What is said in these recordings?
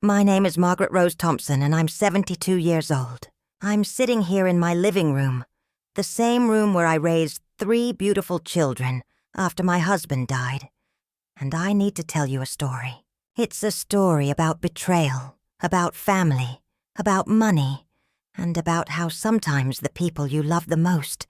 My name is Margaret Rose Thompson, and I'm 72 years old. I'm sitting here in my living room, the same room where I raised 3 beautiful children after my husband died. And I need to tell you a story. It's a story about betrayal, about family, about money, and about how sometimes the people you love the most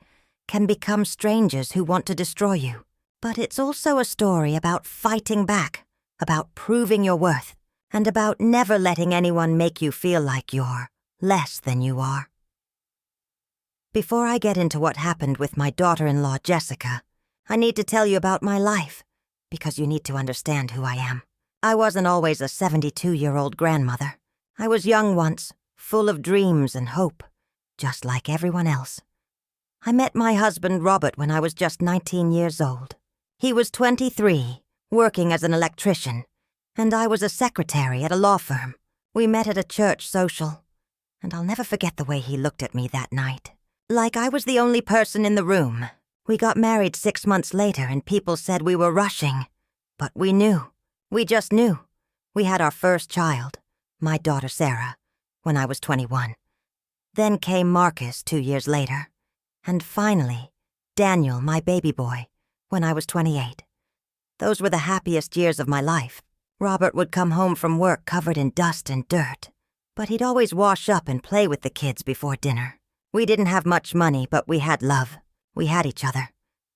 can become strangers who want to destroy you. But it's also a story about fighting back, about proving your worth, and about never letting anyone make you feel like you're less than you are. Before I get into what happened with my daughter-in-law, Jessica, I need to tell you about my life, because you need to understand who I am. I wasn't always a 72-year-old grandmother. I was young once, full of dreams and hope, just like everyone else. I met my husband, Robert, when I was just 19 years old. He was 23, working as an electrician, and I was a secretary at a law firm. We met at a church social, and I'll never forget the way he looked at me that night. Like I was the only person in the room. We got married 6 months later, and people said we were rushing. But we knew. We just knew. We had our first child, my daughter Sarah, when I was 21. Then came Marcus 2 years later. And finally, Daniel, my baby boy, when I was 28. Those were the happiest years of my life. Robert would come home from work covered in dust and dirt, but he'd always wash up and play with the kids before dinner. We didn't have much money, but we had love. We had each other.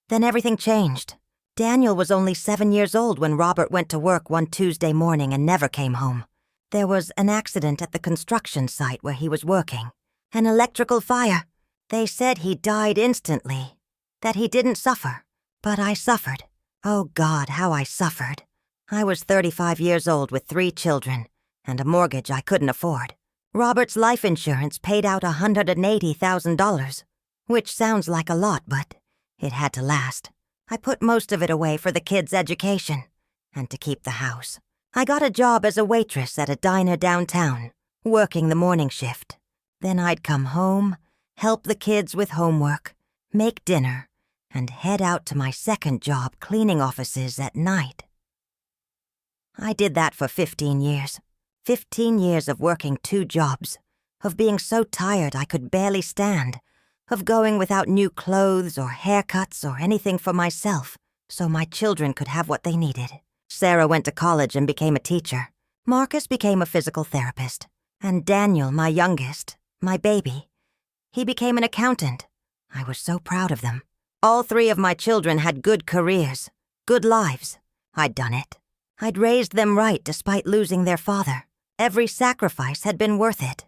Then everything changed. Daniel was only 7 years old when Robert went to work one Tuesday morning and never came home. There was an accident at the construction site where he was working. An electrical fire. They said he died instantly, that he didn't suffer. But I suffered. Oh God, how I suffered. I was 35 years old with 3 children and a mortgage I couldn't afford. Robert's life insurance paid out $180,000, which sounds like a lot, but it had to last. I put most of it away for the kids' education and to keep the house. I got a job as a waitress at a diner downtown, working the morning shift. Then I'd come home, help the kids with homework, make dinner, and head out to my second job cleaning offices at night. I did that for 15 years. 15 years of working 2 jobs, of being so tired I could barely stand, of going without new clothes or haircuts or anything for myself so my children could have what they needed. Sarah went to college and became a teacher. Marcus became a physical therapist. And Daniel, my youngest, my baby, he became an accountant. I was so proud of them. All 3 of my children had good careers, good lives. I'd done it. I'd raised them right despite losing their father. Every sacrifice had been worth it.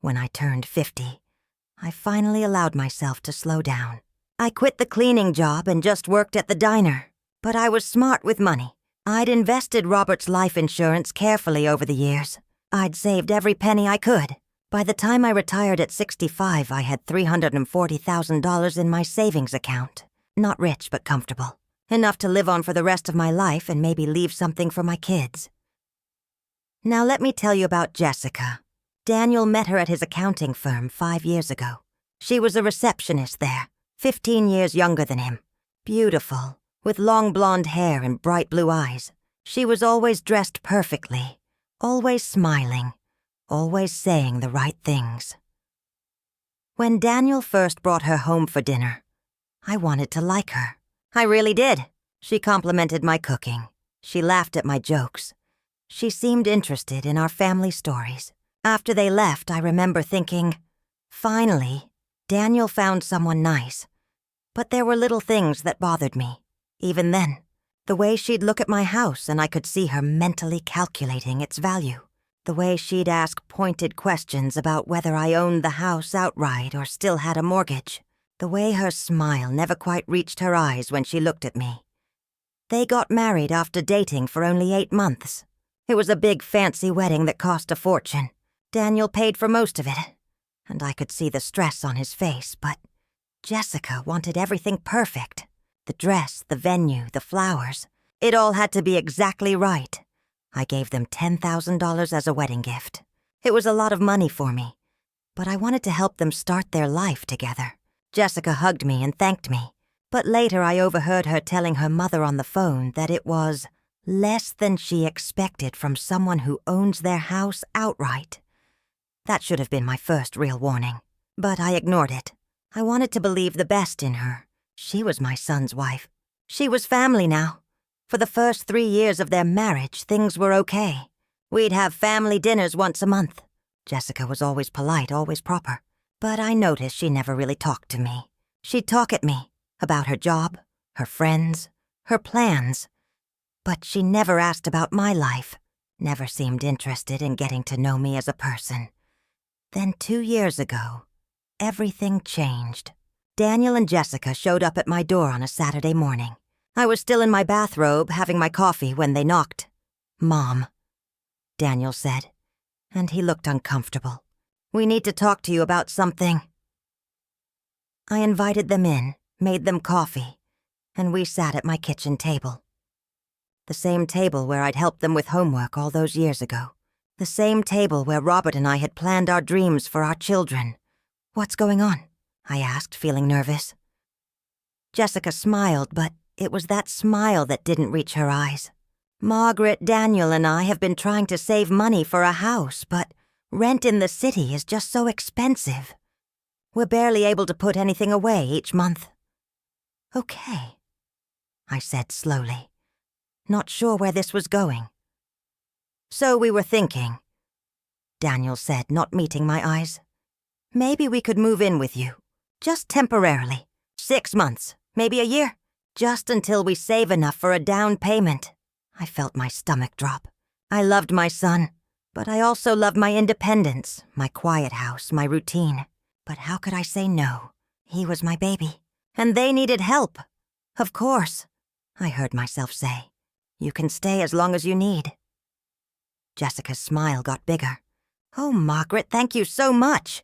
When I turned 50, I finally allowed myself to slow down. I quit the cleaning job and just worked at the diner. But I was smart with money. I'd invested Robert's life insurance carefully over the years. I'd saved every penny I could. By the time I retired at 65, I had $340,000 in my savings account. Not rich, but comfortable. Enough to live on for the rest of my life and maybe leave something for my kids. Now let me tell you about Jessica. Daniel met her at his accounting firm 5 years ago. She was a receptionist there, 15 years younger than him. Beautiful, with long blonde hair and bright blue eyes. She was always dressed perfectly, always smiling, always saying the right things. When Daniel first brought her home for dinner, I wanted to like her. I really did. She complimented my cooking. She laughed at my jokes. She seemed interested in our family stories. After they left, I remember thinking, finally, Daniel found someone nice. But there were little things that bothered me. Even then, the way she'd look at my house and I could see her mentally calculating its value. The way she'd ask pointed questions about whether I owned the house outright or still had a mortgage. The way her smile never quite reached her eyes when she looked at me. They got married after dating for only 8 months. It was a big fancy wedding that cost a fortune. Daniel paid for most of it, and I could see the stress on his face, but Jessica wanted everything perfect. The dress, the venue, the flowers. It all had to be exactly right. I gave them $10,000 as a wedding gift. It was a lot of money for me, but I wanted to help them start their life together. Jessica hugged me and thanked me, but later I overheard her telling her mother on the phone that it was Less than she expected from someone who owns their house outright. That should have been my first real warning, but I ignored it. I wanted to believe the best in her. She was my son's wife. She was family now. For the first 3 years of their marriage, things were okay. We'd have family dinners once a month. Jessica was always polite, always proper. But I noticed she never really talked to me. She'd talk at me about her job, her friends, her plans. But she never asked about my life, never seemed interested in getting to know me as a person. Then 2 years ago, everything changed. Daniel and Jessica showed up at my door on a Saturday morning. I was still in my bathrobe having my coffee when they knocked. "Mom," Daniel said, and he looked uncomfortable. "We need to talk to you about something." I invited them in, made them coffee, and we sat at my kitchen table. The same table where I'd helped them with homework all those years ago. The same table where Robert and I had planned our dreams for our children. "What's going on?" I asked, feeling nervous. Jessica smiled, but it was that smile that didn't reach her eyes. "Margaret, Daniel, and I have been trying to save money for a house, but rent in the city is just so expensive. We're barely able to put anything away each month." "Okay," I said slowly, not sure where this was going. "So we were thinking," Daniel said, not meeting my eyes. "Maybe we could move in with you, just temporarily. 6 months, maybe a year, just until we save enough for a down payment." I felt my stomach drop. I loved my son, but I also loved my independence, my quiet house, my routine. But how could I say no? He was my baby, and they needed help. "Of course," I heard myself say. "You can stay as long as you need." Jessica's smile got bigger. "Oh, Margaret, thank you so much.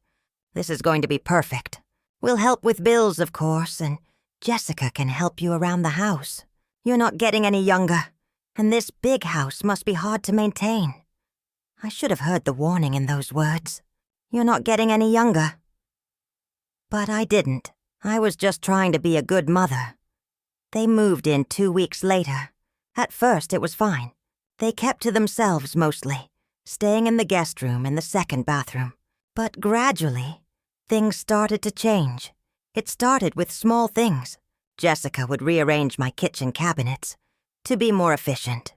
This is going to be perfect. We'll help with bills, of course, and Jessica can help you around the house. You're not getting any younger, and this big house must be hard to maintain." I should have heard the warning in those words. "You're not getting any younger." But I didn't. I was just trying to be a good mother. They moved in 2 weeks later. At first, it was fine. They kept to themselves mostly, staying in the guest room and the second bathroom. But gradually, things started to change. It started with small things. Jessica would rearrange my kitchen cabinets to be more efficient.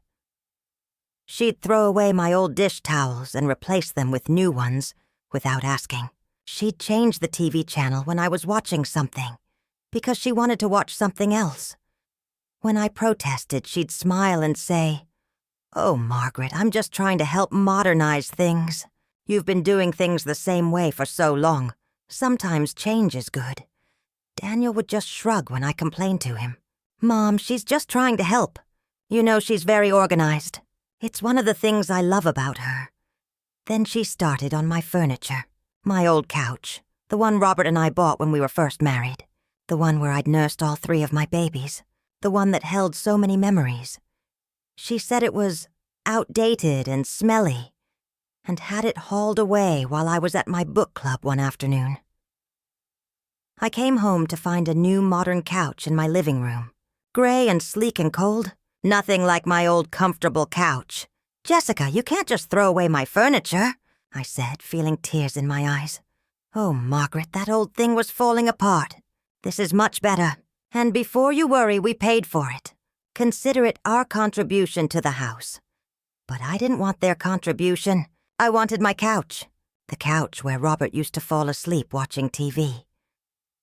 She'd throw away my old dish towels and replace them with new ones without asking. She'd change the TV channel when I was watching something, because she wanted to watch something else. When I protested, she'd smile and say, "Oh, Margaret, I'm just trying to help modernize things. You've been doing things the same way for so long. Sometimes change is good." Daniel would just shrug when I complained to him. "Mom, she's just trying to help. You know, she's very organized. It's one of the things I love about her." Then she started on my furniture. My old couch, the one Robert and I bought when we were first married. The one where I'd nursed all 3 of my babies. The one that held so many memories. She said it was outdated and smelly, and had it hauled away while I was at my book club one afternoon. I came home to find a new modern couch in my living room. Gray and sleek and cold. Nothing like my old comfortable couch. "Jessica, you can't just throw away my furniture," I said, feeling tears in my eyes. "Oh, Margaret, that old thing was falling apart. This is much better. And before you worry, we paid for it. Consider it our contribution to the house." But I didn't want their contribution. I wanted my couch. The couch where Robert used to fall asleep watching TV.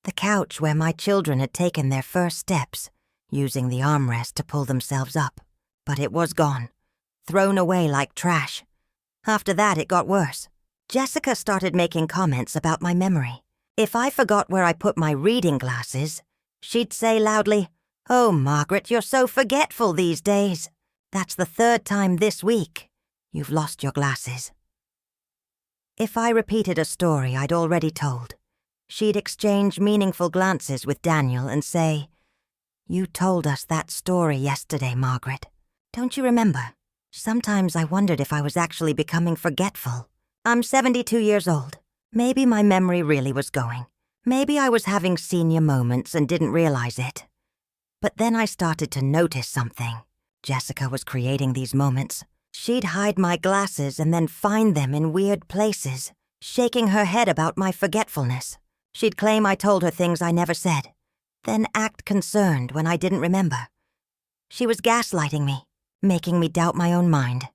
The couch where my children had taken their first steps, using the armrest to pull themselves up. But it was gone. Thrown away like trash. After that, it got worse. Jessica started making comments about my memory. If I forgot where I put my reading glasses, she'd say loudly, "Oh, Margaret, you're so forgetful these days. That's the 3rd time this week you've lost your glasses." If I repeated a story I'd already told, she'd exchange meaningful glances with Daniel and say, "You told us that story yesterday, Margaret. Don't you remember?" Sometimes I wondered if I was actually becoming forgetful. I'm 72 years old. Maybe my memory really was going. Maybe I was having senior moments and didn't realize it. But then I started to notice something. Jessica was creating these moments. She'd hide my glasses and then find them in weird places, shaking her head about my forgetfulness. She'd claim I told her things I never said, then act concerned when I didn't remember. She was gaslighting me, making me doubt my own mind.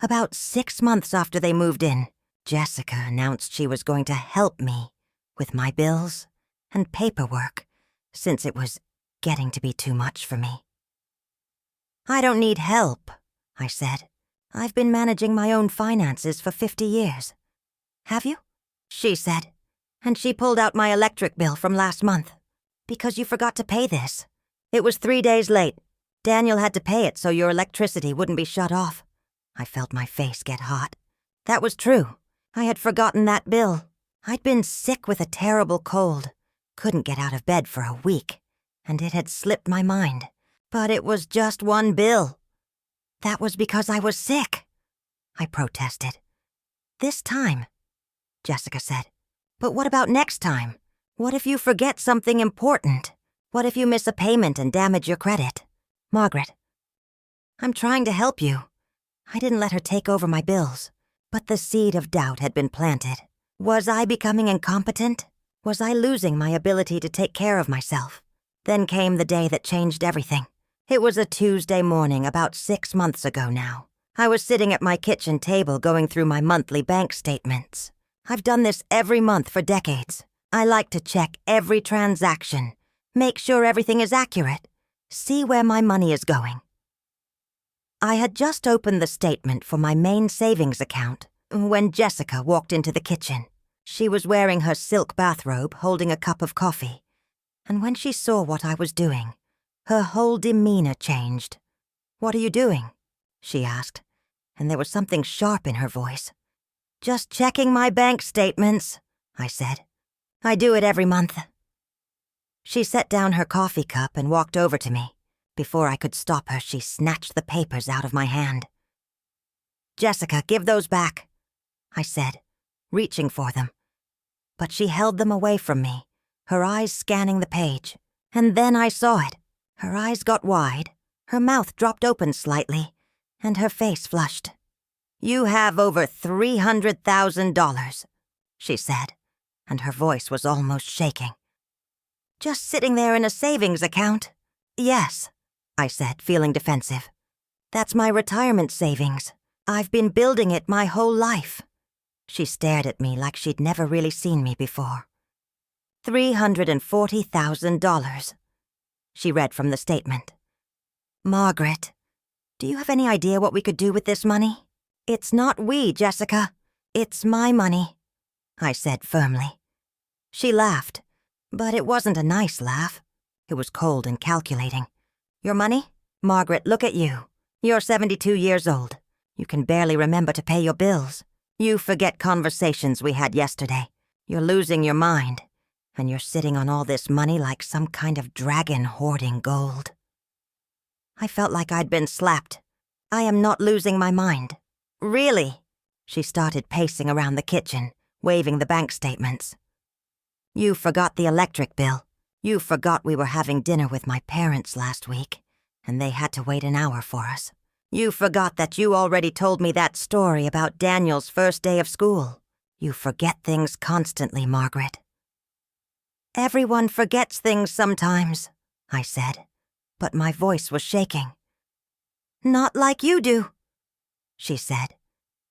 About 6 months after they moved in, Jessica announced she was going to help me with my bills and paperwork, since it was getting to be too much for me. "I don't need help," I said. "I've been managing my own finances for 50 years. "Have you?" she said, and she pulled out my electric bill from last month. "Because you forgot to pay this. It was 3 days late. Daniel had to pay it so your electricity wouldn't be shut off." I felt my face get hot. That was true. I had forgotten that bill. I'd been sick with a terrible cold, couldn't get out of bed for a week, and it had slipped my mind. But it was just one bill. "That was because I was sick," I protested. "This time," Jessica said. "But what about next time? What if you forget something important? What if you miss a payment and damage your credit?" "Margaret, I'm trying to help you." I didn't let her take over my bills, but the seed of doubt had been planted. Was I becoming incompetent? Was I losing my ability to take care of myself? Then came the day that changed everything. It was a Tuesday morning about 6 months ago now. I was sitting at my kitchen table going through my monthly bank statements. I've done this every month for decades. I like to check every transaction, make sure everything is accurate, see where my money is going. I had just opened the statement for my main savings account when Jessica walked into the kitchen. She was wearing her silk bathrobe, holding a cup of coffee, and when she saw what I was doing, her whole demeanor changed. "What are you doing?" she asked, and there was something sharp in her voice. "Just checking my bank statements," I said. "I do it every month." She set down her coffee cup and walked over to me. Before I could stop her, she snatched the papers out of my hand. "Jessica, give those back," I said, reaching for them. But she held them away from me, her eyes scanning the page. And then I saw it. Her eyes got wide, her mouth dropped open slightly, and her face flushed. "You have over $300,000, she said, and her voice was almost shaking. "Just sitting there in a savings account?" "Yes," I said, feeling defensive. "That's my retirement savings. I've been building it my whole life." She stared at me like she'd never really seen me before. $340,000, she read from the statement. "Margaret, do you have any idea what we could do with this money?" "It's not we, Jessica. It's my money," I said firmly. She laughed, but it wasn't a nice laugh. It was cold and calculating. "Your money? Margaret, look at you. You're 72 years old. You can barely remember to pay your bills. You forget conversations we had yesterday. You're losing your mind. And you're sitting on all this money like some kind of dragon hoarding gold." I felt like I'd been slapped. "I am not losing my mind." "Really?" She started pacing around the kitchen, waving the bank statements. "You forgot the electric bill. You forgot we were having dinner with my parents last week, and they had to wait an hour for us. You forgot that you already told me that story about Daniel's first day of school. You forget things constantly, Margaret." "Everyone forgets things sometimes," I said, but my voice was shaking. "Not like you do," she said,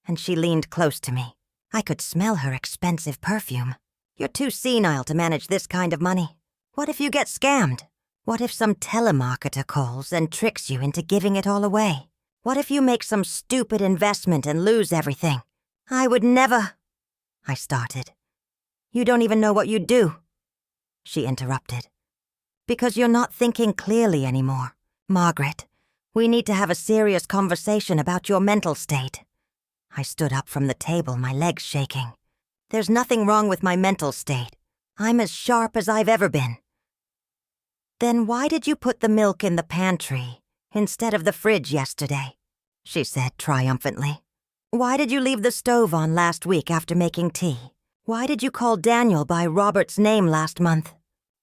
and she leaned close to me. I could smell her expensive perfume. "You're too senile to manage this kind of money. What if you get scammed? What if some telemarketer calls and tricks you into giving it all away? What if you make some stupid investment and lose everything?" "I would never," I started. "You don't even know what you'd do," she interrupted. "Because you're not thinking clearly anymore. Margaret, we need to have a serious conversation about your mental state." I stood up from the table, my legs shaking. "There's nothing wrong with my mental state. I'm as sharp as I've ever been." "Then why did you put the milk in the pantry instead of the fridge yesterday?" she said triumphantly. "Why did you leave the stove on last week after making tea? Why did you call Daniel by Robert's name last month?"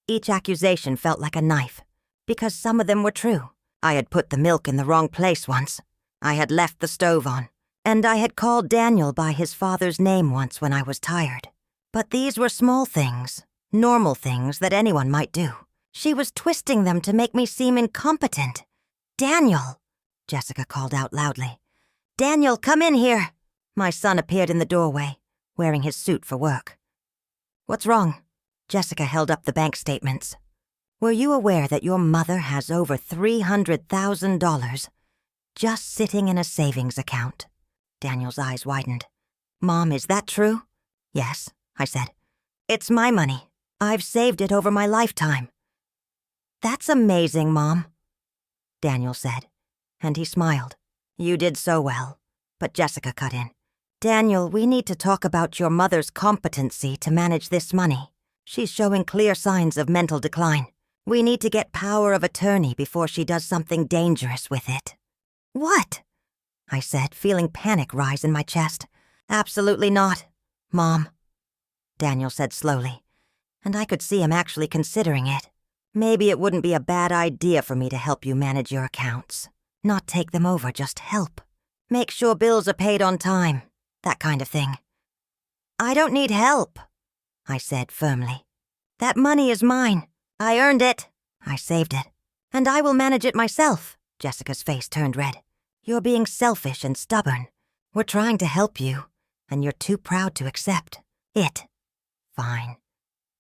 Each accusation felt like a knife, because some of them were true. I had put the milk in the wrong place once. I had left the stove on. And I had called Daniel by his father's name once when I was tired. But these were small things, normal things that anyone might do. She was twisting them to make me seem incompetent. "Daniel," Jessica called out loudly. "Daniel, come in here." My son appeared in the doorway, wearing his suit for work. "What's wrong?" Jessica held up the bank statements. "Were you aware that your mother has over $300,000 just sitting in a savings account?" Daniel's eyes widened. "Mom, is that true?" "Yes," I said. "It's my money. I've saved it over my lifetime." "That's amazing, Mom," Daniel said, and he smiled. "You did so well." But Jessica cut in. "Daniel, we need to talk about your mother's competency to manage this money. She's showing clear signs of mental decline. We need to get power of attorney before she does something dangerous with it." "What?" I said, feeling panic rise in my chest. "Absolutely not, Mom," Daniel said slowly, and I could see him actually considering it. "Maybe it wouldn't be a bad idea for me to help you manage your accounts. Not take them over, just help. Make sure bills are paid on time, that kind of thing." "I don't need help," I said firmly. "That money is mine. I earned it. I saved it. And I will manage it myself." Jessica's face turned red. "You're being selfish and stubborn. We're trying to help you, and you're too proud to accept it." "Fine.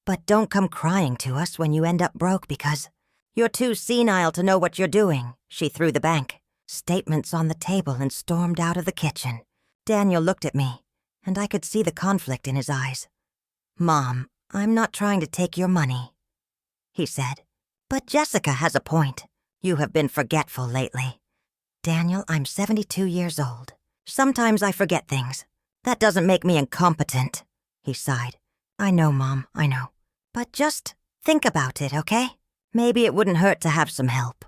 But don't come crying to us when you end up broke because you're too senile to know what you're doing." She threw the bank statements on the table and stormed out of the kitchen. Daniel looked at me, and I could see the conflict in his eyes. "Mom, I'm not trying to take your money," he said. "But Jessica has a point. You have been forgetful lately." "Daniel, I'm 72 years old. Sometimes I forget things. That doesn't make me incompetent," he sighed. "I know, Mom, I know. But just think about it, okay? Maybe it wouldn't hurt to have some help."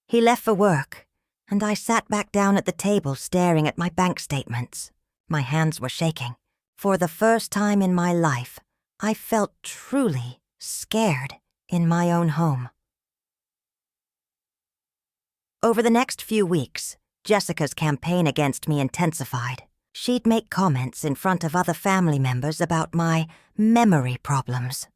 He left for work, and I sat back down at the table staring at my bank statements. My hands were shaking. For the first time in my life, I felt truly scared in my own home. Over the next few weeks, Jessica's campaign against me intensified. She'd make comments in front of other family members about my memory problems.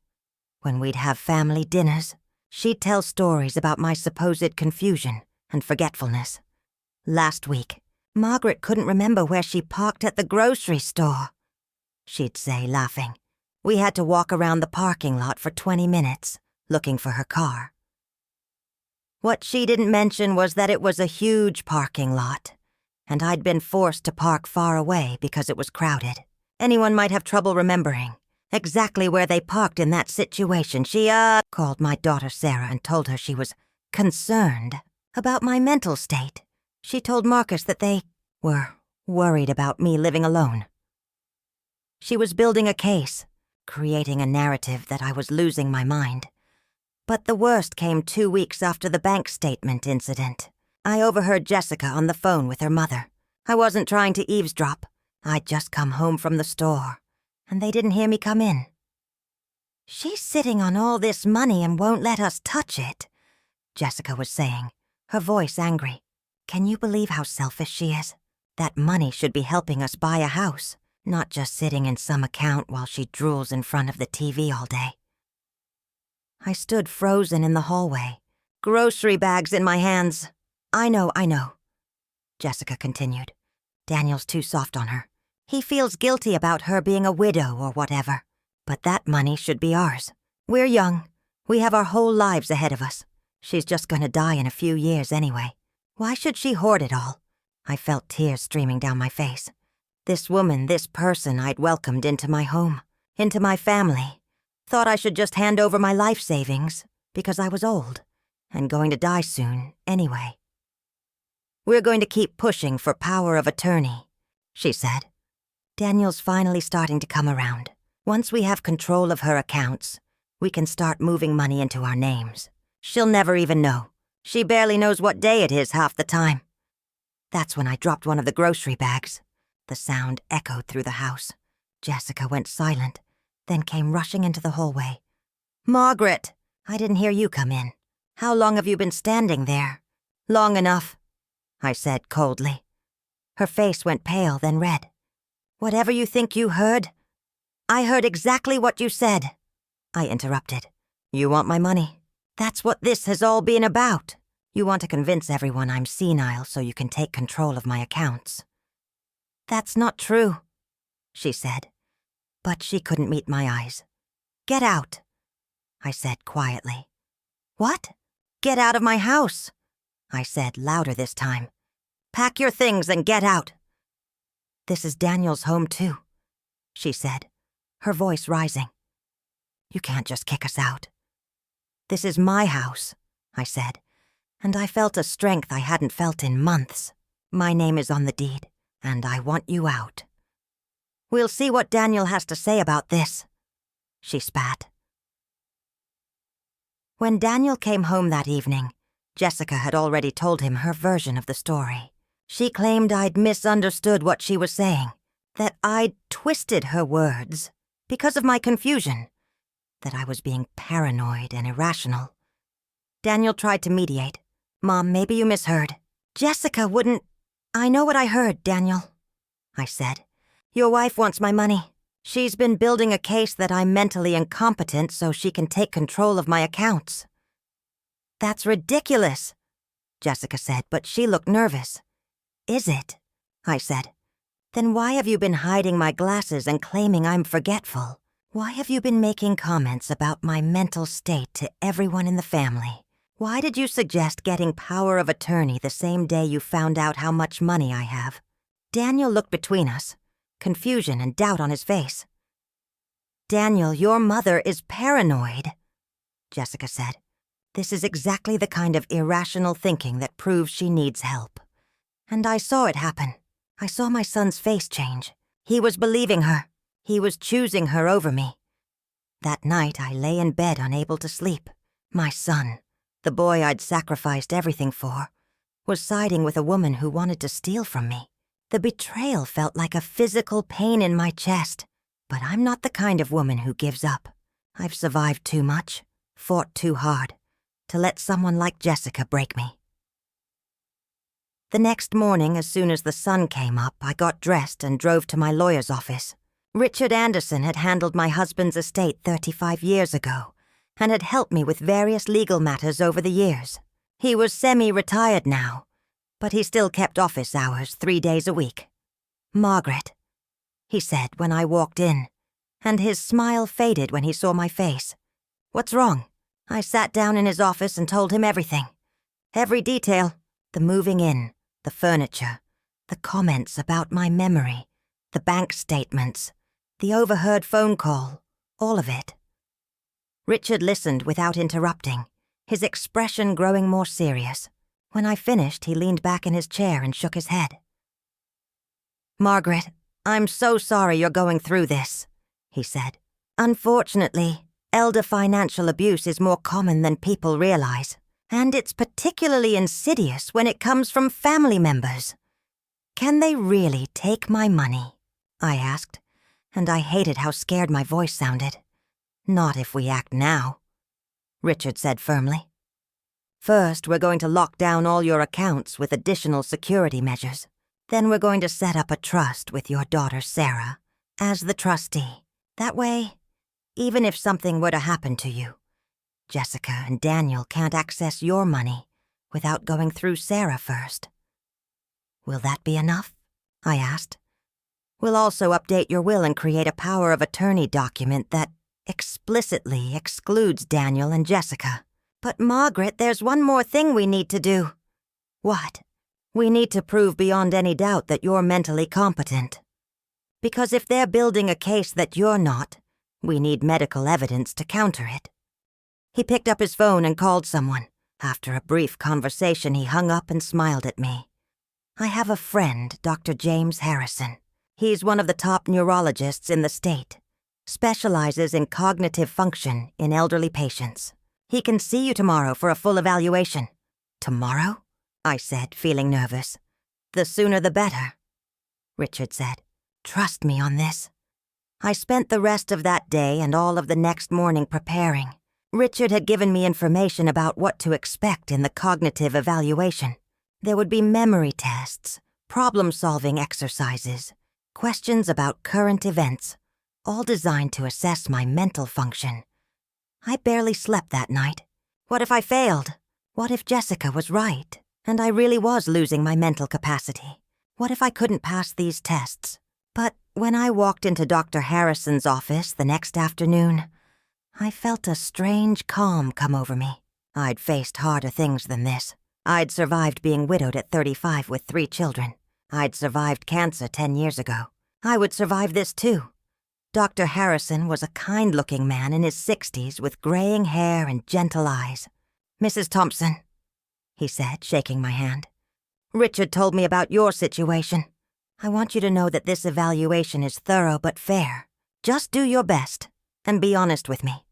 When we'd have family dinners, she'd tell stories about my supposed confusion and forgetfulness. Last week, Margaret couldn't remember where she parked at the grocery store, she'd say, laughing. We had to walk around the parking lot for 20 minutes, looking for her car. What she didn't mention was that it was a huge parking lot, and I'd been forced to park far away because it was crowded. Anyone might have trouble remembering exactly where they parked in that situation. She called my daughter Sarah and told her she was concerned about my mental state. She told Marcus that they were worried about me living alone. She was building a case, creating a narrative that I was losing my mind. But the worst came 2 weeks after the bank statement incident. I overheard Jessica on the phone with her mother. I wasn't trying to eavesdrop. I'd just come home from the store, and they didn't hear me come in. "She's sitting on all this money and won't let us touch it," Jessica was saying, her voice angry. "Can you believe how selfish she is? That money should be helping us buy a house, not just sitting in some account while she drools in front of the TV all day." I stood frozen in the hallway, grocery bags in my hands. I know, Jessica continued. "Daniel's too soft on her. He feels guilty about her being a widow or whatever. But that money should be ours. We're young. We have our whole lives ahead of us. She's just going to die in a few years anyway. Why should she hoard it all?" I felt tears streaming down my face. This woman, this person I'd welcomed into my home, into my family, thought I should just hand over my life savings because I was old and going to die soon anyway. "We're going to keep pushing for power of attorney," she said. "Daniel's finally starting to come around. Once we have control of her accounts, we can start moving money into our names. She'll never even know. She barely knows what day it is half the time." That's when I dropped one of the grocery bags. The sound echoed through the house. Jessica went silent, then came rushing into the hallway. "Margaret, I didn't hear you come in." How long have you been standing there? Long enough, I said coldly. Her face went pale, then red. Whatever you think you heard? I heard exactly what you said, I interrupted. You want my money? That's what this has all been about. You want to convince everyone I'm senile so you can take control of my accounts. That's not true, she said, but she couldn't meet my eyes. Get out, I said quietly. What? Get out of my house, I said louder this time. Pack your things and get out. This is Daniel's home too, she said, her voice rising. You can't just kick us out. This is my house, I said, and I felt a strength I hadn't felt in months. My name is on the deed, and I want you out. We'll see what Daniel has to say about this, she spat. When Daniel came home that evening, Jessica had already told him her version of the story. She claimed I'd misunderstood what she was saying, that I'd twisted her words because of my confusion, that I was being paranoid and irrational. Daniel tried to mediate. Mom, maybe you misheard. Jessica wouldn't... I know what I heard, Daniel, I said. Your wife wants my money. She's been building a case that I'm mentally incompetent so she can take control of my accounts. That's ridiculous, Jessica said, but she looked nervous. Is it? I said. Then why have you been hiding my glasses and claiming I'm forgetful? Why have you been making comments about my mental state to everyone in the family? Why did you suggest getting power of attorney the same day you found out how much money I have? Daniel looked between us, confusion and doubt on his face. Daniel, your mother is paranoid, Jessica said. This is exactly the kind of irrational thinking that proves she needs help. And I saw it happen. I saw my son's face change. He was believing her. He was choosing her over me. That night, I lay in bed unable to sleep. My son, the boy I'd sacrificed everything for, was siding with a woman who wanted to steal from me. The betrayal felt like a physical pain in my chest, but I'm not the kind of woman who gives up. I've survived too much, fought too hard, to let someone like Jessica break me. The next morning, as soon as the sun came up, I got dressed and drove to my lawyer's office. Richard Anderson had handled my husband's estate 35 years ago and had helped me with various legal matters over the years. He was semi-retired now, but he still kept office hours 3 days a week. Margaret, he said when I walked in, and his smile faded when he saw my face. What's wrong? I sat down in his office and told him everything. Every detail, the moving in, the furniture, the comments about my memory, the bank statements, the overheard phone call, all of it. Richard listened without interrupting, his expression growing more serious. When I finished, he leaned back in his chair and shook his head. Margaret, I'm so sorry you're going through this, he said. Unfortunately, elder financial abuse is more common than people realize, and it's particularly insidious when it comes from family members. Can they really take my money? I asked, and I hated how scared my voice sounded. Not if we act now, Richard said firmly. First, we're going to lock down all your accounts with additional security measures. Then we're going to set up a trust with your daughter Sarah as the trustee. That way, even if something were to happen to you, Jessica and Daniel can't access your money without going through Sarah first. Will that be enough? I asked. We'll also update your will and create a power of attorney document that explicitly excludes Daniel and Jessica. But Margaret, there's one more thing we need to do. What? We need to prove beyond any doubt that you're mentally competent. Because if they're building a case that you're not, we need medical evidence to counter it. He picked up his phone and called someone. After a brief conversation, he hung up and smiled at me. I have a friend, Dr. James Harrison. He's one of the top neurologists in the state. Specializes in cognitive function in elderly patients. He can see you tomorrow for a full evaluation. Tomorrow? I said, feeling nervous. The sooner the better, Richard said. Trust me on this. I spent the rest of that day and all of the next morning preparing. Richard had given me information about what to expect in the cognitive evaluation. There would be memory tests, problem-solving exercises, questions about current events, all designed to assess my mental function. I barely slept that night. What if I failed? What if Jessica was right, and I really was losing my mental capacity? What if I couldn't pass these tests? But when I walked into Dr. Harrison's office the next afternoon, I felt a strange calm come over me. I'd faced harder things than this. I'd survived being widowed at 35 with 3 children. I'd survived cancer 10 years ago. I would survive this too. Dr. Harrison was a kind-looking man in his 60s with graying hair and gentle eyes. "Mrs. Thompson," he said, shaking my hand. "Richard told me about your situation. I want you to know that this evaluation is thorough but fair. Just do your best, and be honest with me."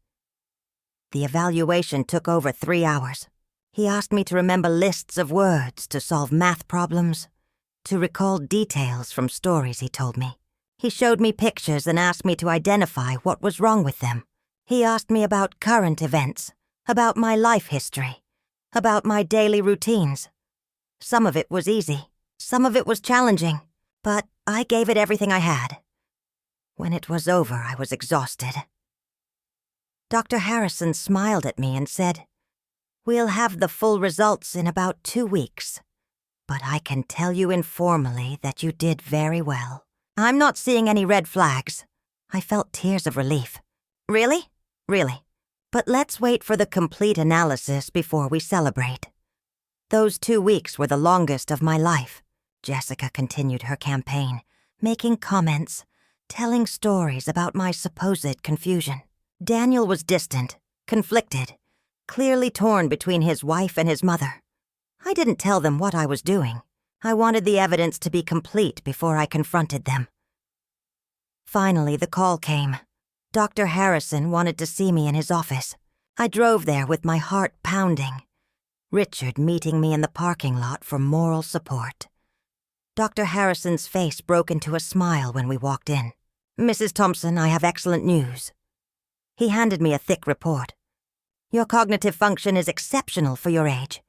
The evaluation took over 3 hours. He asked me to remember lists of words, to solve math problems, to recall details from stories he told me. He showed me pictures and asked me to identify what was wrong with them. He asked me about current events, about my life history, about my daily routines. Some of it was easy, some of it was challenging, but I gave it everything I had. When it was over, I was exhausted. Dr. Harrison smiled at me and said, "We'll have the full results in about 2 weeks, but I can tell you informally that you did very well. I'm not seeing any red flags." I felt tears of relief. "Really? Really. But let's wait for the complete analysis before we celebrate." Those 2 weeks were the longest of my life. Jessica continued her campaign, making comments, telling stories about my supposed confusion. Daniel was distant, conflicted, clearly torn between his wife and his mother. I didn't tell them what I was doing. I wanted the evidence to be complete before I confronted them. Finally, the call came. Dr. Harrison wanted to see me in his office. I drove there with my heart pounding. Richard meeting me in the parking lot for moral support. Dr. Harrison's face broke into a smile when we walked in. "Mrs. Thompson, I have excellent news." He handed me a thick report. "Your cognitive function is exceptional for your age.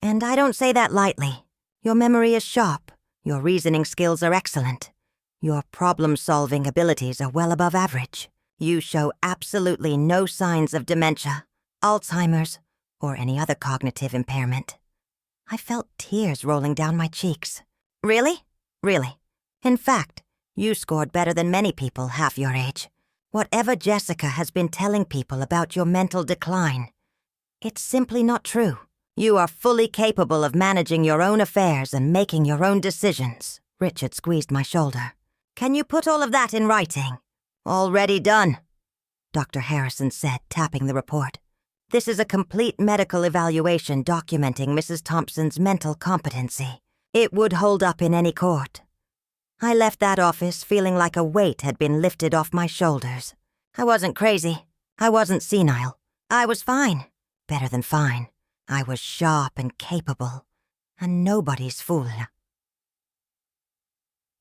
And I don't say that lightly. Your memory is sharp. Your reasoning skills are excellent. Your problem-solving abilities are well above average. You show absolutely no signs of dementia, Alzheimer's, or any other cognitive impairment." I felt tears rolling down my cheeks. "Really? Really? In fact, you scored better than many people half your age. Whatever Jessica has been telling people about your mental decline, it's simply not true. You are fully capable of managing your own affairs and making your own decisions." Richard squeezed my shoulder. "Can you put all of that in writing?" "Already done," Dr. Harrison said, tapping the report. "This is a complete medical evaluation documenting Mrs. Thompson's mental competency. It would hold up in any court." I left that office feeling like a weight had been lifted off my shoulders. I wasn't crazy. I wasn't senile. I was fine. Better than fine. I was sharp and capable, and nobody's fool.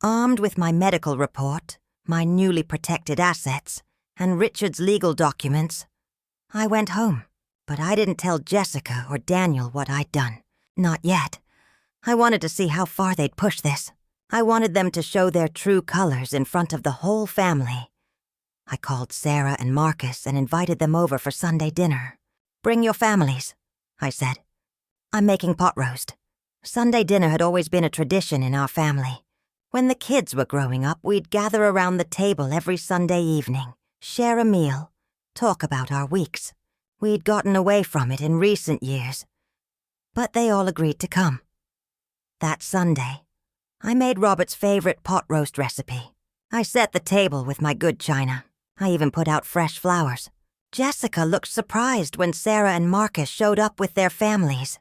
Armed with my medical report, my newly protected assets, and Richard's legal documents, I went home. But I didn't tell Jessica or Daniel what I'd done. Not yet. I wanted to see how far they'd push this. I wanted them to show their true colors in front of the whole family. I called Sarah and Marcus and invited them over for Sunday dinner. "Bring your families," I said. "I'm making pot roast." Sunday dinner had always been a tradition in our family. When the kids were growing up, we'd gather around the table every Sunday evening, share a meal, talk about our weeks. We'd gotten away from it in recent years, but they all agreed to come. That Sunday, I made Robert's favorite pot roast recipe. I set the table with my good china. I even put out fresh flowers. Jessica looked surprised when Sarah and Marcus showed up with their families.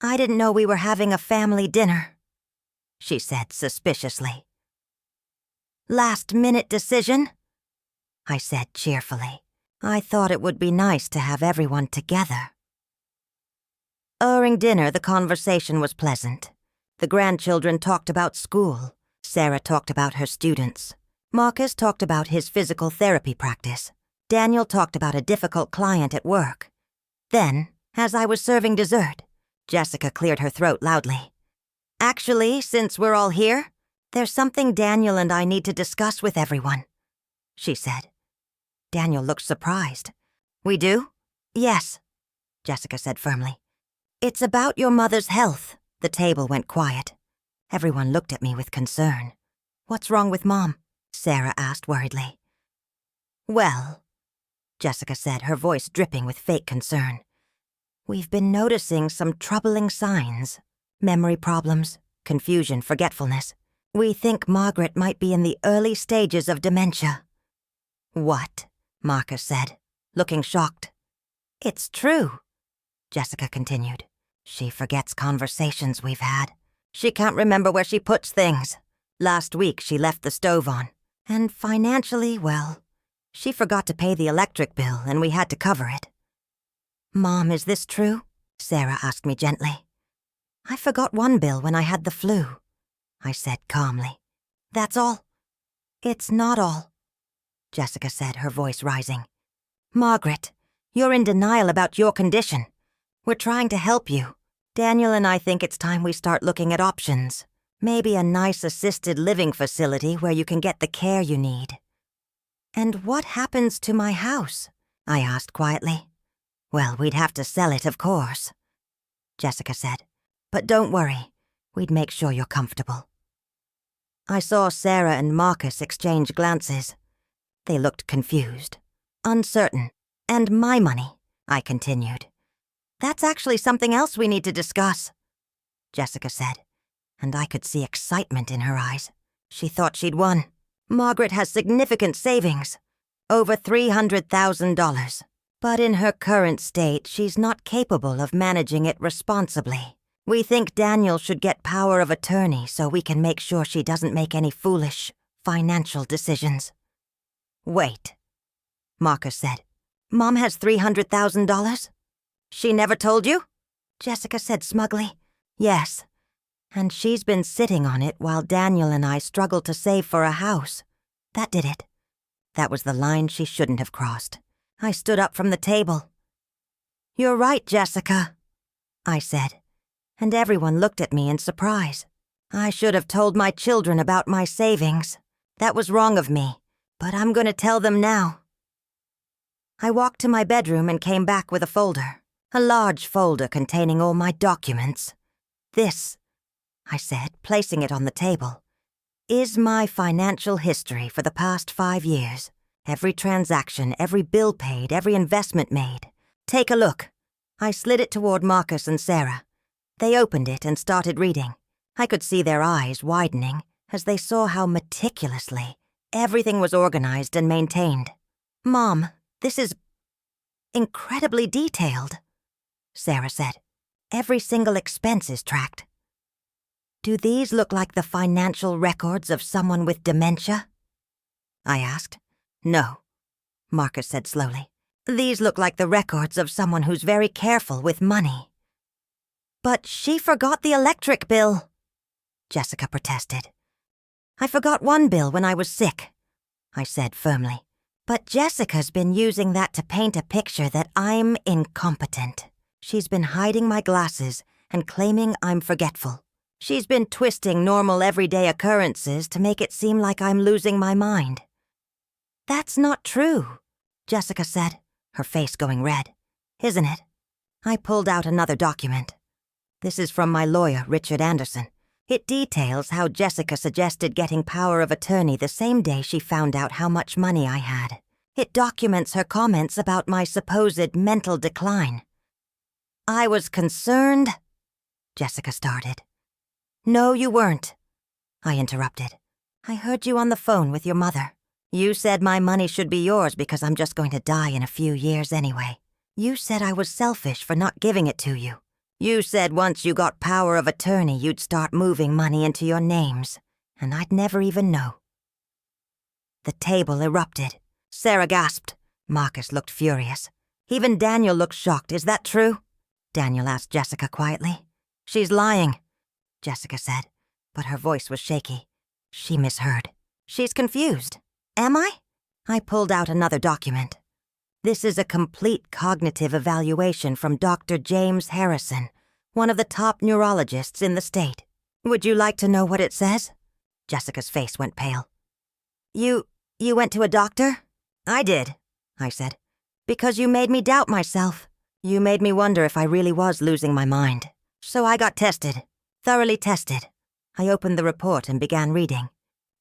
"I didn't know we were having a family dinner," she said suspiciously. "Last-minute decision?" I said cheerfully. I thought it would be nice to have everyone together. During dinner, the conversation was pleasant. The grandchildren talked about school. Sarah talked about her students. Marcus talked about his physical therapy practice. Daniel talked about a difficult client at work. Then, as I was serving dessert, Jessica cleared her throat loudly. Actually, since we're all here, there's something Daniel and I need to discuss with everyone, she said. Daniel looked surprised. We do? Yes, Jessica said firmly. It's about your mother's health. The table went quiet. Everyone looked at me with concern. What's wrong with Mom? Sarah asked worriedly. Well, Jessica said, her voice dripping with fake concern. We've been noticing some troubling signs. Memory problems, confusion, forgetfulness. We think Margaret might be in the early stages of dementia. What? Marcus said, looking shocked. It's true, Jessica continued. She forgets conversations we've had. She can't remember where she puts things. Last week she left the stove on. And financially, well, she forgot to pay the electric bill and we had to cover it. Mom, is this true? Sarah asked me gently. I forgot one bill when I had the flu, I said calmly. That's all? It's not all, Jessica said, her voice rising. Margaret, you're in denial about your condition. We're trying to help you. Daniel and I think it's time we start looking at options. Maybe a nice assisted living facility where you can get the care you need. And what happens to my house? I asked quietly. Well, we'd have to sell it, of course, Jessica said. But don't worry, we'd make sure you're comfortable. I saw Sarah and Marcus exchange glances. They looked confused, uncertain. And my money, I continued. That's actually something else we need to discuss, Jessica said, and I could see excitement in her eyes. She thought she'd won. Margaret has significant savings, over $300,000. But in her current state, she's not capable of managing it responsibly. We think Daniel should get power of attorney so we can make sure she doesn't make any foolish financial decisions. Wait, Marcus said. Mom has $300,000? She never told you? Jessica said smugly. Yes, and she's been sitting on it while Daniel and I struggled to save for a house. That did it. That was the line she shouldn't have crossed. I stood up from the table. You're right, Jessica, I said, and everyone looked at me in surprise. I should have told my children about my savings. That was wrong of me, but I'm going to tell them now. I walked to my bedroom and came back with a folder, a large folder containing all my documents. This, I said, placing it on the table, is my financial history for the past 5 years. Every transaction, every bill paid, every investment made. Take a look. I slid it toward Marcus and Sarah. They opened it and started reading. I could see their eyes widening as they saw how meticulously everything was organized and maintained. Mom, this is incredibly detailed, Sarah said. Every single expense is tracked. Do these look like the financial records of someone with dementia? I asked. No, Marcus said slowly. These look like the records of someone who's very careful with money. But she forgot the electric bill, Jessica protested. I forgot one bill when I was sick, I said firmly. But Jessica's been using that to paint a picture that I'm incompetent. She's been hiding my glasses and claiming I'm forgetful. She's been twisting normal everyday occurrences to make it seem like I'm losing my mind. That's not true, Jessica said, her face going red. Isn't it? I pulled out another document. This is from my lawyer, Richard Anderson. It details how Jessica suggested getting power of attorney the same day she found out how much money I had. It documents her comments about my supposed mental decline. I was concerned, Jessica started. No, you weren't, I interrupted. I heard you on the phone with your mother. You said my money should be yours because I'm just going to die in a few years anyway. You said I was selfish for not giving it to you. You said once you got power of attorney, you'd start moving money into your names, and I'd never even know. The table erupted. Sarah gasped. Marcus looked furious. Even Daniel looked shocked. Is that true? Daniel asked Jessica quietly. She's lying, Jessica said, but her voice was shaky. She misheard. She's confused. Am I? I pulled out another document. This is a complete cognitive evaluation from Dr. James Harrison, one of the top neurologists in the state. Would you like to know what it says?" Jessica's face went pale. You went to a doctor?" "I did," I said, "because you made me doubt myself. You made me wonder if I really was losing my mind. So I got tested, thoroughly tested." I opened the report and began reading.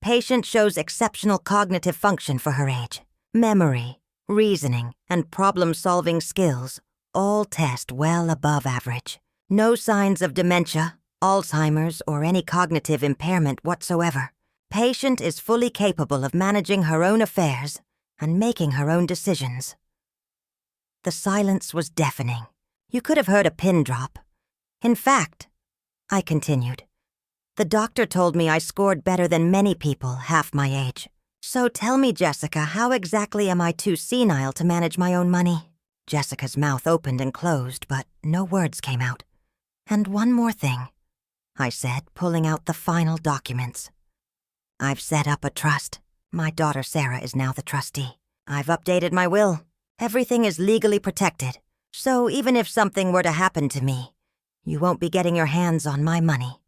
"Patient shows exceptional cognitive function for her age. Memory, reasoning, and problem-solving skills all test well above average. No signs of dementia, Alzheimer's, or any cognitive impairment whatsoever. Patient is fully capable of managing her own affairs and making her own decisions." The silence was deafening. You could have heard a pin drop. "In fact," I continued, "the doctor told me I scored better than many people half my age. So tell me, Jessica, how exactly am I too senile to manage my own money?" Jessica's mouth opened and closed, but no words came out. "And one more thing," I said, pulling out the final documents. "I've set up a trust. My daughter Sarah is now the trustee. I've updated my will. Everything is legally protected. So even if something were to happen to me, you won't be getting your hands on my money."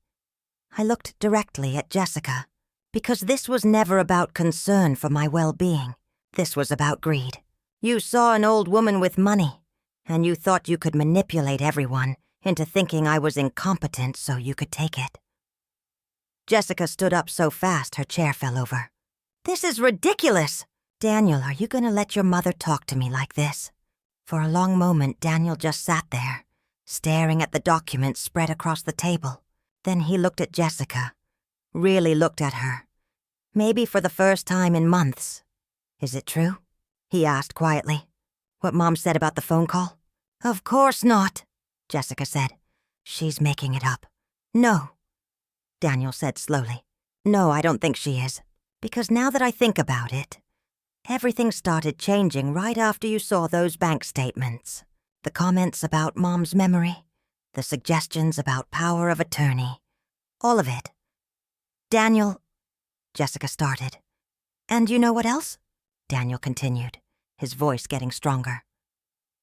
I looked directly at Jessica, because this was never about concern for my well-being. This was about greed. You saw an old woman with money, and you thought you could manipulate everyone into thinking I was incompetent so you could take it. Jessica stood up so fast her chair fell over. "This is ridiculous! Daniel, are you going to let your mother talk to me like this?" For a long moment, Daniel just sat there, staring at the documents spread across the table. Then he looked at Jessica, really looked at her, maybe for the first time in months. "Is it true?" he asked quietly. "What Mom said about the phone call?" "Of course not," Jessica said. "She's making it up." "No," Daniel said slowly. "No, I don't think she is. Because now that I think about it, everything started changing right after you saw those bank statements. The comments about Mom's memory, the suggestions about power of attorney, all of it. Daniel," Jessica started. "And you know what else?" Daniel continued, his voice getting stronger.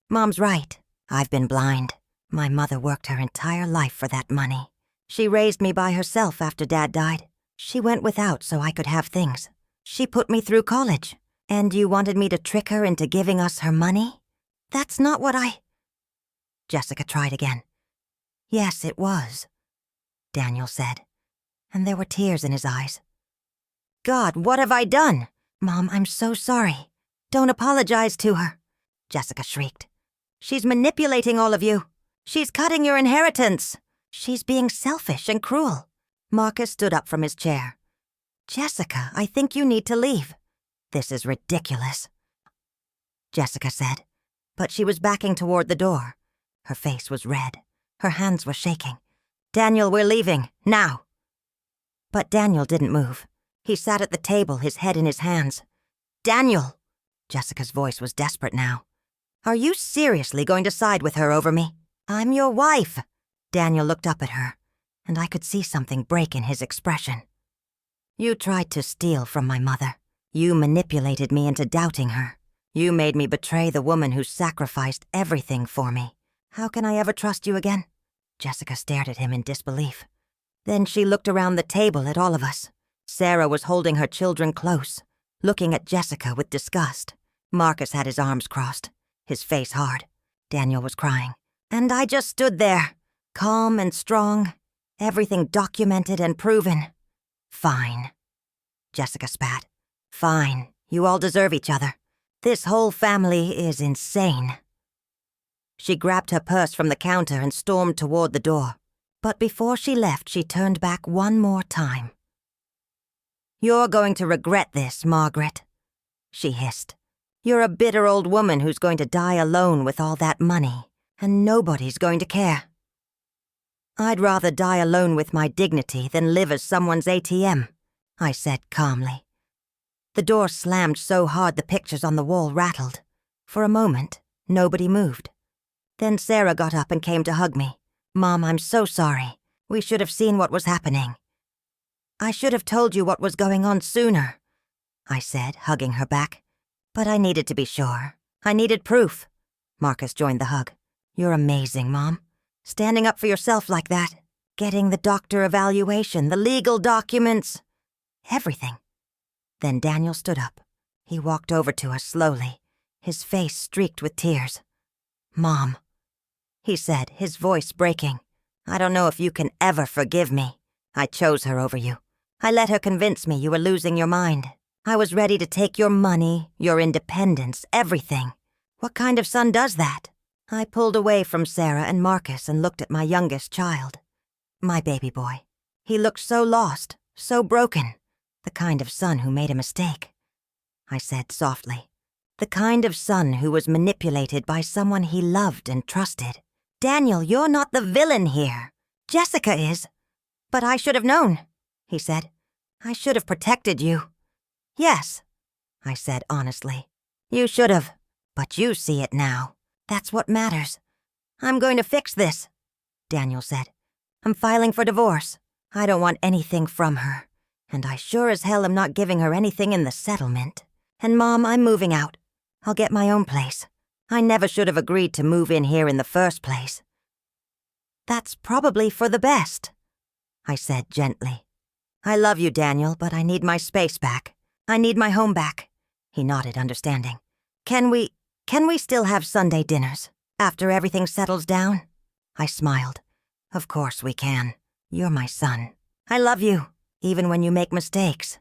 "Mom's right. I've been blind. My mother worked her entire life for that money. She raised me by herself after Dad died. She went without so I could have things. She put me through college. And you wanted me to trick her into giving us her money? That's not what I—" Jessica tried again. "Yes, it was," Daniel said, and there were tears in his eyes. "God, what have I done? Mom, I'm so sorry. Don't apologize to her," Jessica shrieked. "She's manipulating all of you. She's cutting your inheritance. She's being selfish and cruel." Marcus stood up from his chair. "Jessica, I think you need to leave. This is ridiculous," Jessica said, but she was backing toward the door. Her face was red. Her hands were shaking. "Daniel, we're leaving, now." But Daniel didn't move. He sat at the table, his head in his hands. "Daniel!" Jessica's voice was desperate now. "Are you seriously going to side with her over me? I'm your wife." Daniel looked up at her, and I could see something break in his expression. "You tried to steal from my mother. You manipulated me into doubting her. You made me betray the woman who sacrificed everything for me. How can I ever trust you again?" Jessica stared at him in disbelief. Then she looked around the table at all of us. Sarah was holding her children close, looking at Jessica with disgust. Marcus had his arms crossed, his face hard. Daniel was crying. And I just stood there, calm and strong, everything documented and proven. "Fine," Jessica spat. "Fine, you all deserve each other. This whole family is insane." She grabbed her purse from the counter and stormed toward the door. But before she left, she turned back one more time. "You're going to regret this, Margaret," she hissed. "You're a bitter old woman who's going to die alone with all that money, and nobody's going to care." "I'd rather die alone with my dignity than live as someone's ATM," I said calmly. The door slammed so hard the pictures on the wall rattled. For a moment, nobody moved. Then Sarah got up and came to hug me. "Mom, I'm so sorry. We should have seen what was happening." "I should have told you what was going on sooner," I said, hugging her back. "But I needed to be sure. I needed proof. Marcus joined the hug. You're amazing, Mom. Standing up for yourself like that. Getting the doctor evaluation, the legal documents. Everything. Then Daniel stood up. He walked over to us slowly, his face streaked with tears. Mom, he said, his voice breaking. I don't know if you can ever forgive me. I chose her over you. I let her convince me you were losing your mind. I was ready to take your money, your independence, everything. What kind of son does that? I pulled away from Sarah and Marcus and looked at my youngest child. My baby boy. He looked so lost, so broken. The kind of son who made a mistake. I said softly. The kind of son who was manipulated by someone he loved and trusted. Daniel, you're not the villain here. Jessica is. But I should have known, he said. I should have protected you. Yes, I said honestly. You should have. But you see it now. That's what matters. I'm going to fix this, Daniel said. I'm filing for divorce. I don't want anything from her. And I sure as hell am not giving her anything in the settlement. And Mom, I'm moving out. I'll get my own place. I never should have agreed to move in here in the first place. That's probably for the best, I said gently. I love you, Daniel, but I need my space back. I need my home back. He nodded, understanding. Can we still have Sunday dinners after everything settles down? I smiled. Of course we can. You're my son. I love you, even when you make mistakes.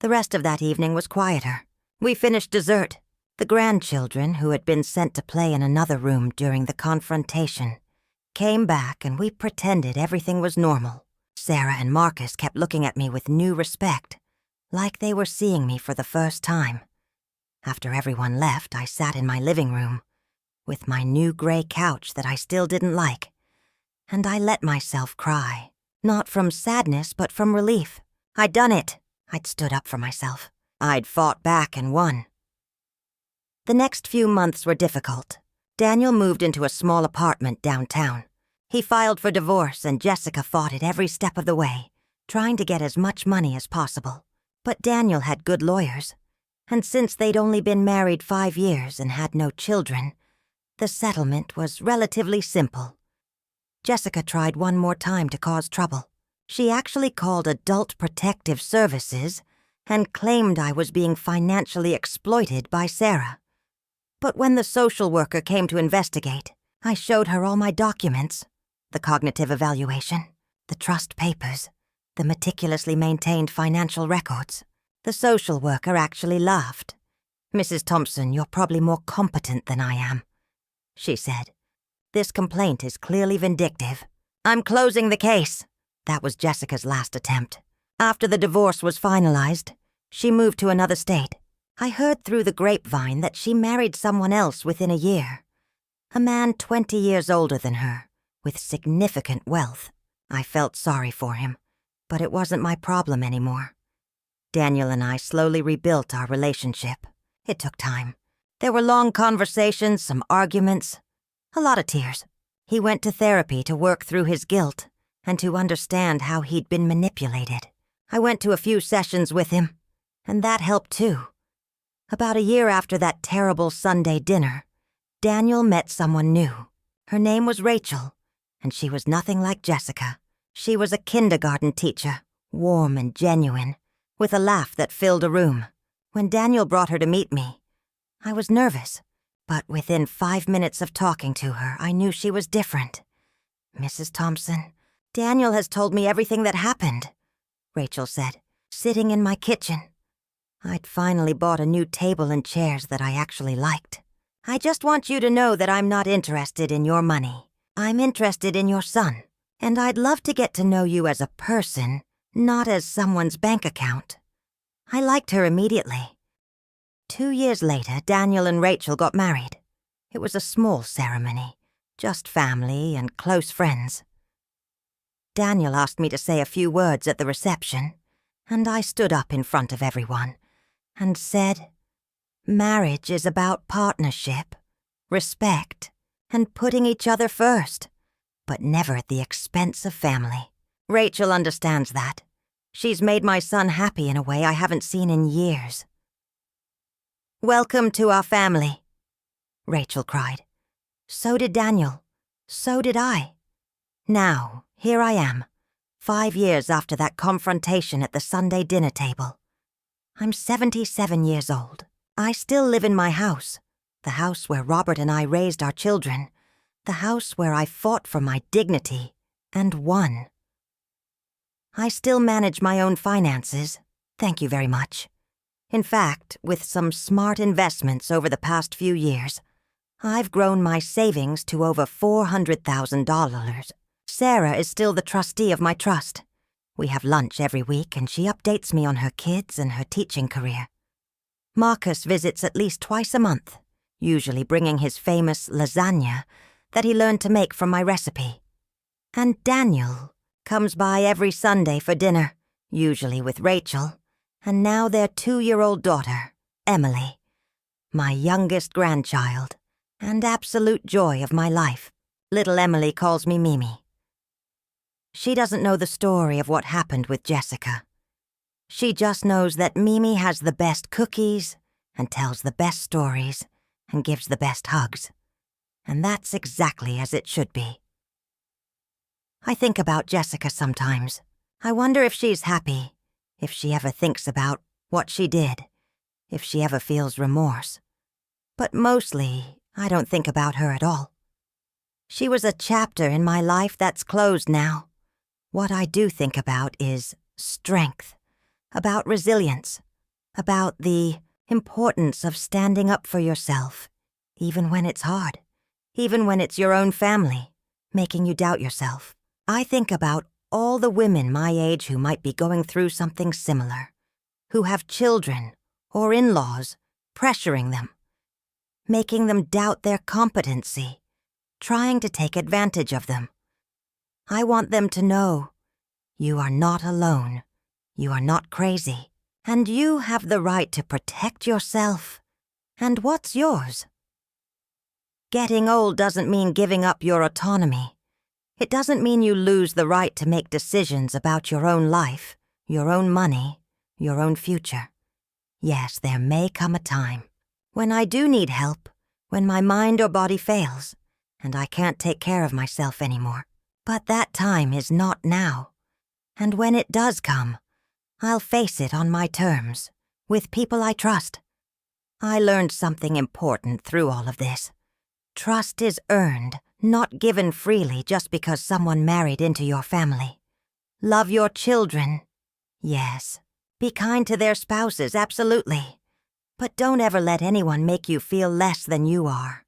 The rest of that evening was quieter. We finished dessert. The grandchildren, who had been sent to play in another room during the confrontation, came back and we pretended everything was normal. Sarah and Marcus kept looking at me with new respect, like they were seeing me for the first time. After everyone left, I sat in my living room, with my new gray couch that I still didn't like, and I let myself cry, not from sadness but from relief. I'd done it. I'd stood up for myself. I'd fought back and won. The next few months were difficult. Daniel moved into a small apartment downtown. He filed for divorce and Jessica fought it every step of the way, trying to get as much money as possible. But Daniel had good lawyers, and since they'd only been married 5 years and had no children, the settlement was relatively simple. Jessica tried one more time to cause trouble. She actually called Adult Protective Services and claimed I was being financially exploited by Sarah. But when the social worker came to investigate, I showed her all my documents, the cognitive evaluation, the trust papers, the meticulously maintained financial records. The social worker actually laughed. Mrs. Thompson, you're probably more competent than I am, she said. This complaint is clearly vindictive. I'm closing the case. That was Jessica's last attempt. After the divorce was finalized, she moved to another state. I heard through the grapevine that she married someone else within a year. A man 20 years older than her, with significant wealth. I felt sorry for him, but it wasn't my problem anymore. Daniel and I slowly rebuilt our relationship. It took time. There were long conversations, some arguments, a lot of tears. He went to therapy to work through his guilt and to understand how he'd been manipulated. I went to a few sessions with him, and that helped too. About a year after that terrible Sunday dinner, Daniel met someone new. Her name was Rachel, and she was nothing like Jessica. She was a kindergarten teacher, warm and genuine, with a laugh that filled a room. When Daniel brought her to meet me, I was nervous, but within 5 minutes of talking to her, I knew she was different. Mrs. Thompson, Daniel has told me everything that happened, Rachel said, sitting in my kitchen. I'd finally bought a new table and chairs that I actually liked. I just want you to know that I'm not interested in your money. I'm interested in your son, and I'd love to get to know you as a person, not as someone's bank account. I liked her immediately. 2 years later, Daniel and Rachel got married. It was a small ceremony, just family and close friends. Daniel asked me to say a few words at the reception, and I stood up in front of everyone and said, marriage is about partnership, respect, and putting each other first, but never at the expense of family. Rachel understands that. She's made my son happy in a way I haven't seen in years. Welcome to our family, Rachel cried. So did Daniel. So did I. Now, here I am, 5 years after that confrontation at the Sunday dinner table. I'm 77 years old. I still live in my house, the house where Robert and I raised our children, the house where I fought for my dignity and won. I still manage my own finances, thank you very much. In fact, with some smart investments over the past few years, I've grown my savings to over $400,000. Sarah is still the trustee of my trust. We have lunch every week and she updates me on her kids and her teaching career. Marcus visits at least twice a month, usually bringing his famous lasagna that he learned to make from my recipe. And Daniel comes by every Sunday for dinner, usually with Rachel, and now their 2-year-old daughter, Emily, my youngest grandchild, and absolute joy of my life. Little Emily calls me Mimi. She doesn't know the story of what happened with Jessica. She just knows that Mimi has the best cookies and tells the best stories and gives the best hugs. And that's exactly as it should be. I think about Jessica sometimes. I wonder if she's happy, if she ever thinks about what she did, if she ever feels remorse. But mostly, I don't think about her at all. She was a chapter in my life that's closed now. What I do think about is strength, about resilience, about the importance of standing up for yourself, even when it's hard, even when it's your own family, making you doubt yourself. I think about all the women my age who might be going through something similar, who have children or in-laws pressuring them, making them doubt their competency, trying to take advantage of them. I want them to know, you are not alone, you are not crazy, and you have the right to protect yourself. And what's yours? Getting old doesn't mean giving up your autonomy. It doesn't mean you lose the right to make decisions about your own life, your own money, your own future. Yes, there may come a time when I do need help, when my mind or body fails, and I can't take care of myself anymore. But that time is not now. And when it does come, I'll face it on my terms, with people I trust. I learned something important through all of this. Trust is earned, not given freely just because someone married into your family. Love your children. Yes. Be kind to their spouses, absolutely. But don't ever let anyone make you feel less than you are.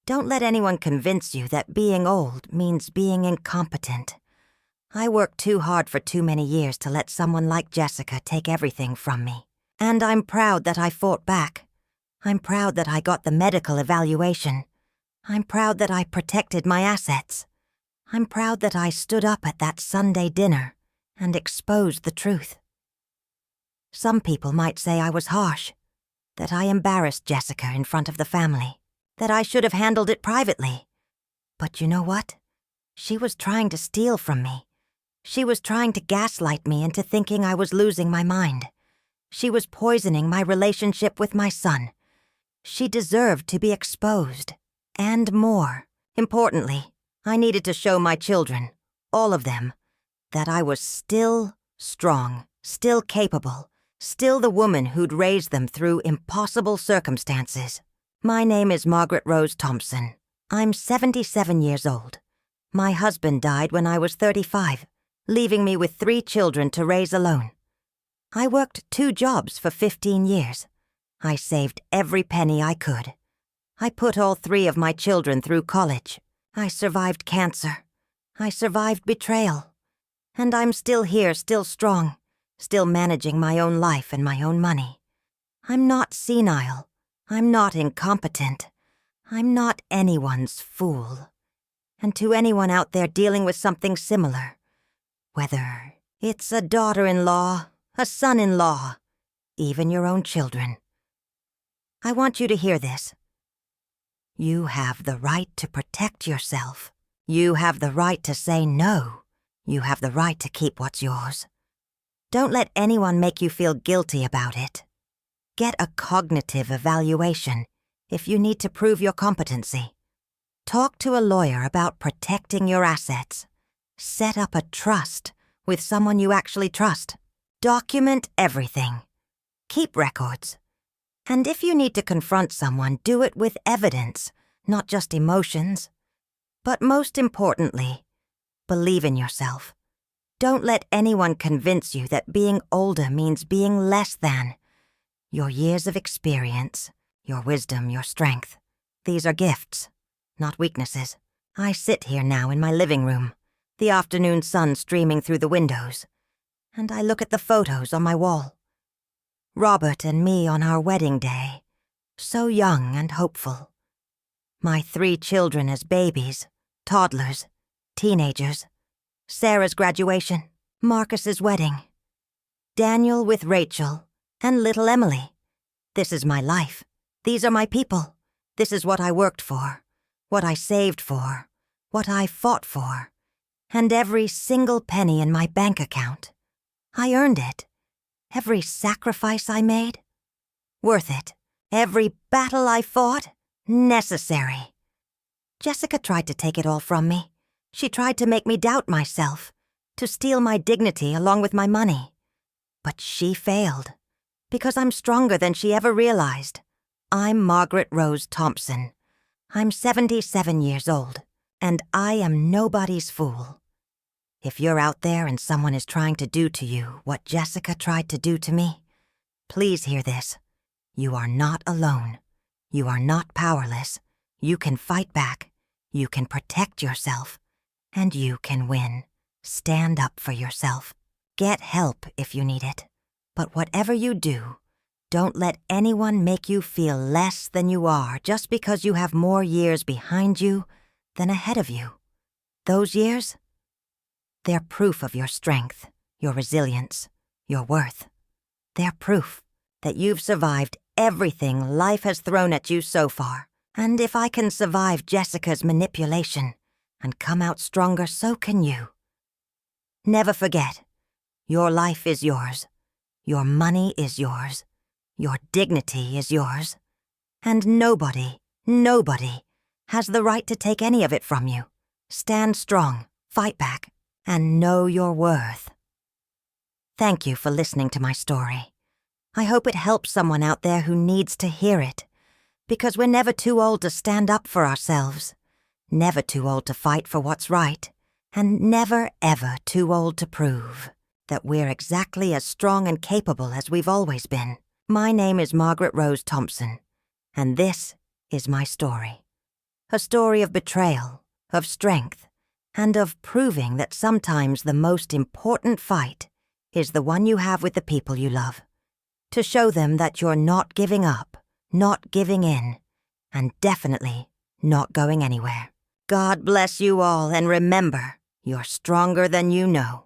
Don't let anyone convince you that being old means being incompetent. I worked too hard for too many years to let someone like Jessica take everything from me. And I'm proud that I fought back. I'm proud that I got the medical evaluation. I'm proud that I protected my assets. I'm proud that I stood up at that Sunday dinner and exposed the truth. Some people might say I was harsh, that I embarrassed Jessica in front of the family, that I should have handled it privately. But you know what? She was trying to steal from me. She was trying to gaslight me into thinking I was losing my mind. She was poisoning my relationship with my son. She deserved to be exposed. And more. Importantly, I needed to show my children, all of them, that I was still strong, still capable, still the woman who'd raised them through impossible circumstances. My name is Margaret Rose Thompson. I'm 77 years old. My husband died when I was 35, leaving me with 3 children to raise alone. I worked 2 jobs for 15 years. I saved every penny I could. I put all 3 of my children through college. I survived cancer. I survived betrayal. And I'm still here, still strong, still managing my own life and my own money. I'm not senile. I'm not incompetent. I'm not anyone's fool. And to anyone out there dealing with something similar, whether it's a daughter-in-law, a son-in-law, even your own children, I want you to hear this. You have the right to protect yourself. You have the right to say no. You have the right to keep what's yours. Don't let anyone make you feel guilty about it. Get a cognitive evaluation if you need to prove your competency. Talk to a lawyer about protecting your assets. Set up a trust with someone you actually trust. Document everything. Keep records. And if you need to confront someone, do it with evidence, not just emotions. But most importantly, believe in yourself. Don't let anyone convince you that being older means being less than. Your years of experience, your wisdom, your strength, these are gifts, not weaknesses. I sit here now in my living room, the afternoon sun streaming through the windows, and I look at the photos on my wall. Robert and me on our wedding day, so young and hopeful. My 3 children as babies, toddlers, teenagers. Sarah's graduation, Marcus's wedding. Daniel with Rachel, and little Emily. This is my life. These are my people. This is what I worked for, what I saved for, what I fought for, and every single penny in my bank account. I earned it. Every sacrifice I made, worth it. Every battle I fought, necessary. Jessica tried to take it all from me. She tried to make me doubt myself, to steal my dignity along with my money. But she failed, because I'm stronger than she ever realized. I'm Margaret Rose Thompson. I'm 77 years old, and I am nobody's fool. If you're out there and someone is trying to do to you what Jessica tried to do to me, please hear this. You are not alone. You are not powerless. You can fight back. You can protect yourself. And you can win. Stand up for yourself. Get help if you need it. But whatever you do, don't let anyone make you feel less than you are just because you have more years behind you than ahead of you. Those years, they're proof of your strength, your resilience, your worth. They're proof that you've survived everything life has thrown at you so far. And if I can survive Jessica's manipulation and come out stronger, so can you. Never forget, your life is yours. Your money is yours. Your dignity is yours. And nobody has the right to take any of it from you. Stand strong, fight back, and know your worth. Thank you for listening to my story. I hope it helps someone out there who needs to hear it, because we're never too old to stand up for ourselves, never too old to fight for what's right, and never, ever too old to prove that we're exactly as strong and capable as we've always been. My name is Margaret Rose Thompson, and this is my story. A story of betrayal, of strength, and of proving that sometimes the most important fight is the one you have with the people you love. To show them that you're not giving up, not giving in, and definitely not going anywhere. God bless you all, and remember, you're stronger than you know.